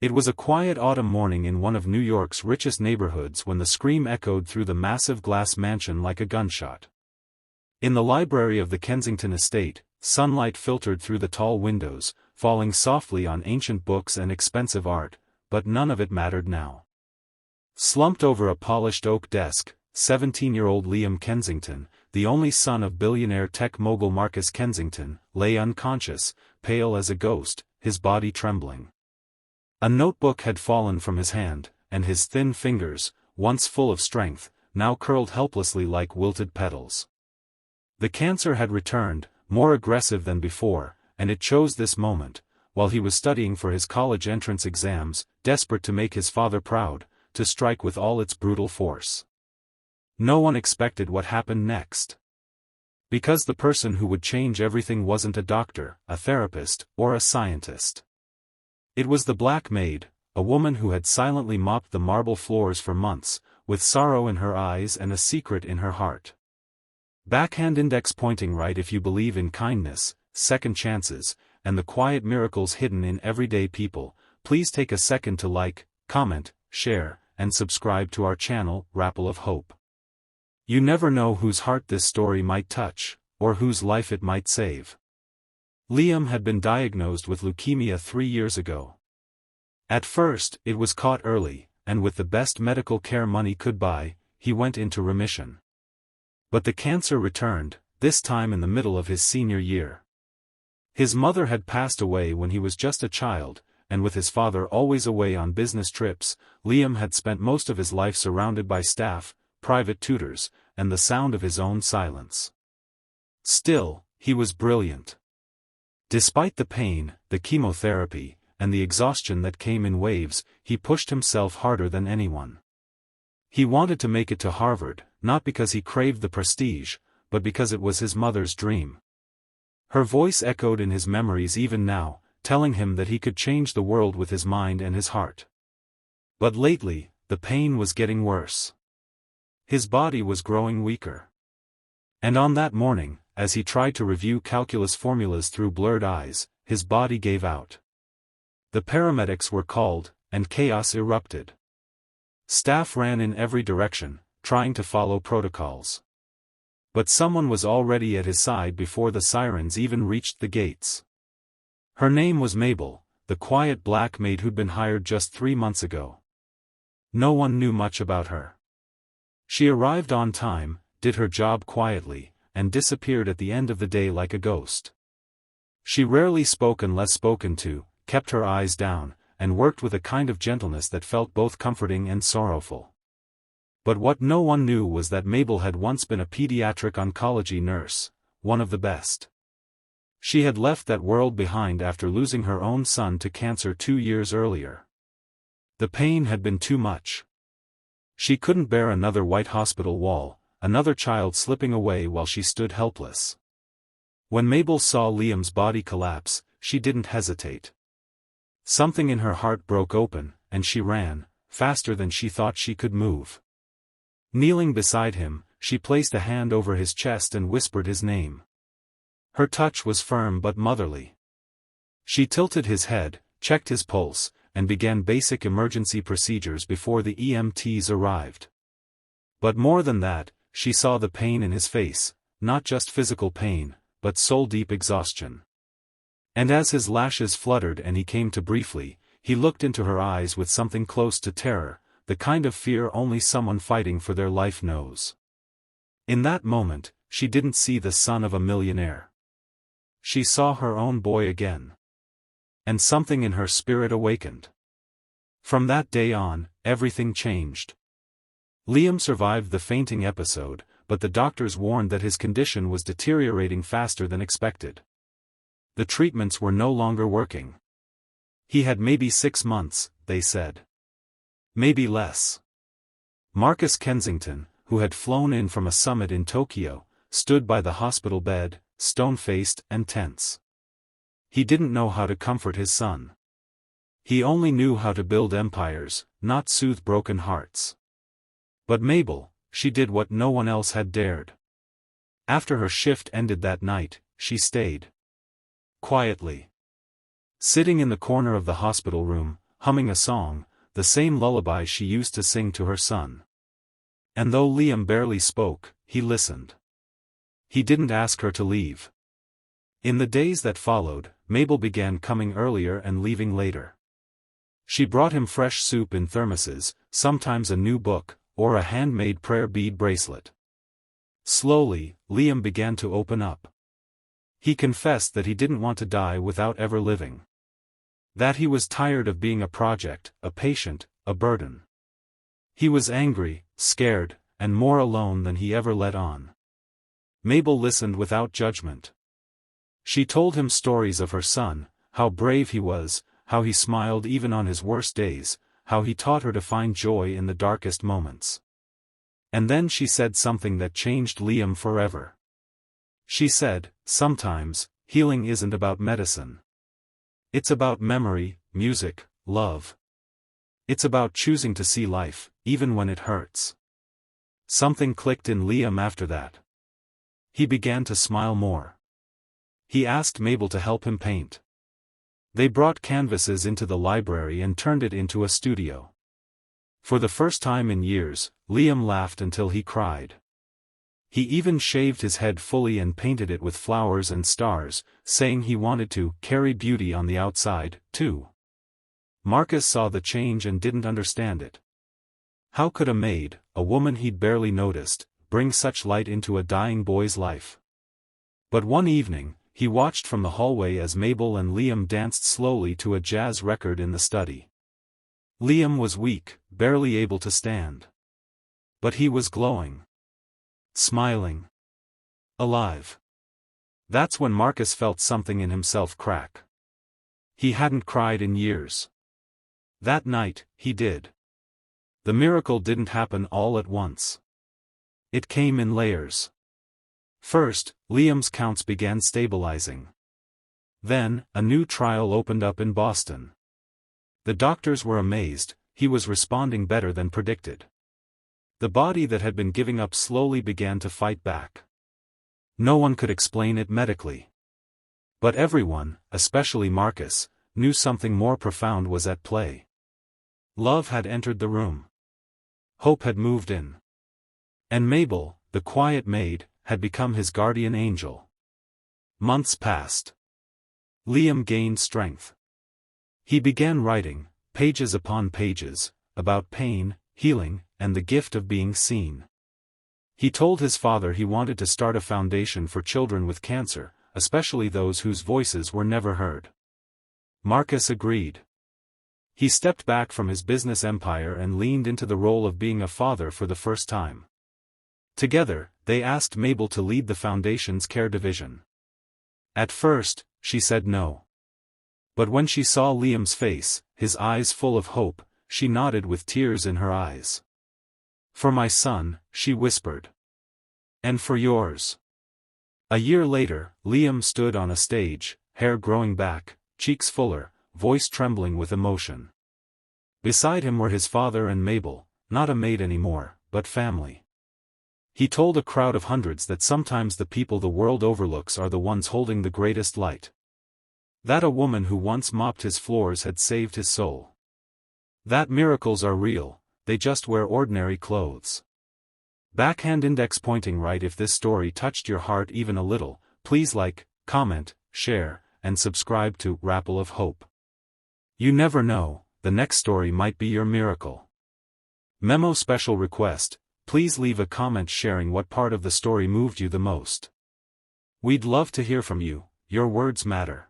It was a quiet autumn morning in one of New York's richest neighborhoods when the scream echoed through the massive glass mansion like a gunshot. In the library of the Kensington estate, sunlight filtered through the tall windows, falling softly on ancient books and expensive art, but none of it mattered now. Slumped over a polished oak desk, 17-year-old Liam Kensington, the only son of billionaire tech mogul Marcus Kensington, lay unconscious, pale as a ghost, his body trembling. A notebook had fallen from his hand, and his thin fingers, once full of strength, now curled helplessly like wilted petals. The cancer had returned, more aggressive than before, and it chose this moment, while he was studying for his college entrance exams, desperate to make his father proud, to strike with all its brutal force. No one expected what happened next. Because the person who would change everything wasn't a doctor, a therapist, or a scientist. It was the Black Maid, a woman who had silently mopped the marble floors for months, with sorrow in her eyes and a secret in her heart. Backhand index pointing right. If you believe in kindness, second chances, and the quiet miracles hidden in everyday people, please take a second to like, comment, share, and subscribe to our channel, Rappel of Hope. You never know whose heart this story might touch, or whose life it might save. Liam had been diagnosed with leukemia 3 years ago. At first, it was caught early, and with the best medical care money could buy, he went into remission. But the cancer returned, this time in the middle of his senior year. His mother had passed away when he was just a child, and with his father always away on business trips, Liam had spent most of his life surrounded by staff, private tutors, and the sound of his own silence. Still, he was brilliant. Despite the pain, the chemotherapy, and the exhaustion that came in waves, he pushed himself harder than anyone. He wanted to make it to Harvard, not because he craved the prestige, but because it was his mother's dream. Her voice echoed in his memories even now, telling him that he could change the world with his mind and his heart. But lately, the pain was getting worse. His body was growing weaker. And on that morning, as he tried to review calculus formulas through blurred eyes, his body gave out. The paramedics were called, and chaos erupted. Staff ran in every direction, trying to follow protocols. But someone was already at his side before the sirens even reached the gates. Her name was Mabel, the quiet black maid who'd been hired just 3 months ago. No one knew much about her. She arrived on time, did her job quietly, and disappeared at the end of the day like a ghost. She rarely spoke unless spoken to, kept her eyes down, and worked with a kind of gentleness that felt both comforting and sorrowful. But what no one knew was that Mabel had once been a pediatric oncology nurse, one of the best. She had left that world behind after losing her own son to cancer 2 years earlier. The pain had been too much. She couldn't bear another white hospital wall, another child slipping away while she stood helpless. When Mabel saw Liam's body collapse, she didn't hesitate. Something in her heart broke open, and she ran, faster than she thought she could move. Kneeling beside him, she placed a hand over his chest and whispered his name. Her touch was firm but motherly. She tilted his head, checked his pulse, and began basic emergency procedures before the EMTs arrived. But more than that, she saw the pain in his face, not just physical pain, but soul-deep exhaustion. And as his lashes fluttered and he came to briefly, he looked into her eyes with something close to terror, the kind of fear only someone fighting for their life knows. In that moment, she didn't see the son of a millionaire. She saw her own boy again. And something in her spirit awakened. From that day on, everything changed. Liam survived the fainting episode, but the doctors warned that his condition was deteriorating faster than expected. The treatments were no longer working. He had maybe 6 months, they said. Maybe less. Marcus Kensington, who had flown in from a summit in Tokyo, stood by the hospital bed, stone-faced and tense. He didn't know how to comfort his son. He only knew how to build empires, not soothe broken hearts. But Mabel, she did what no one else had dared. After her shift ended that night, she stayed. Quietly. Sitting in the corner of the hospital room, humming a song, the same lullaby she used to sing to her son. And though Liam barely spoke, he listened. He didn't ask her to leave. In the days that followed, Mabel began coming earlier and leaving later. She brought him fresh soup in thermoses, sometimes a new book, or a handmade prayer bead bracelet. Slowly, Liam began to open up. He confessed that he didn't want to die without ever living. That he was tired of being a project, a patient, a burden. He was angry, scared, and more alone than he ever let on. Mabel listened without judgment. She told him stories of her son, how brave he was, how he smiled even on his worst days, how he taught her to find joy in the darkest moments. And then she said something that changed Liam forever. She said, "Sometimes, healing isn't about medicine. It's about memory, music, love. It's about choosing to see life, even when it hurts." Something clicked in Liam after that. He began to smile more. He asked Mabel to help him paint. They brought canvases into the library and turned it into a studio. For the first time in years, Liam laughed until he cried. He even shaved his head fully and painted it with flowers and stars, saying he wanted to carry beauty on the outside, too. Marcus saw the change and didn't understand it. How could a maid, a woman he'd barely noticed, bring such light into a dying boy's life? But one evening, he watched from the hallway as Mabel and Liam danced slowly to a jazz record in the study. Liam was weak, barely able to stand. But he was glowing. Smiling. Alive. That's when Marcus felt something in himself crack. He hadn't cried in years. That night, he did. The miracle didn't happen all at once. It came in layers. First, Liam's counts began stabilizing. Then, a new trial opened up in Boston. The doctors were amazed, he was responding better than predicted. The body that had been giving up slowly began to fight back. No one could explain it medically. But everyone, especially Marcus, knew something more profound was at play. Love had entered the room. Hope had moved in. And Mabel, the quiet maid, had become his guardian angel. Months passed. Liam gained strength. He began writing, pages upon pages, about pain, healing, and the gift of being seen. He told his father he wanted to start a foundation for children with cancer, especially those whose voices were never heard. Marcus agreed. He stepped back from his business empire and leaned into the role of being a father for the first time. Together, they asked Mabel to lead the foundation's care division. At first, she said no. But when she saw Liam's face, his eyes full of hope, she nodded with tears in her eyes. "For my son," she whispered. "And for yours." A year later, Liam stood on a stage, hair growing back, cheeks fuller, voice trembling with emotion. Beside him were his father and Mabel, not a maid anymore, but family. He told a crowd of hundreds that sometimes the people the world overlooks are the ones holding the greatest light. That a woman who once mopped his floors had saved his soul. That miracles are real, they just wear ordinary clothes. Backhand index pointing right. If this story touched your heart even a little, please like, comment, share, and subscribe to Rapple of Hope. You never know, the next story might be your miracle. Memo special request, please leave a comment sharing what part of the story moved you the most. We'd love to hear from you, your words matter.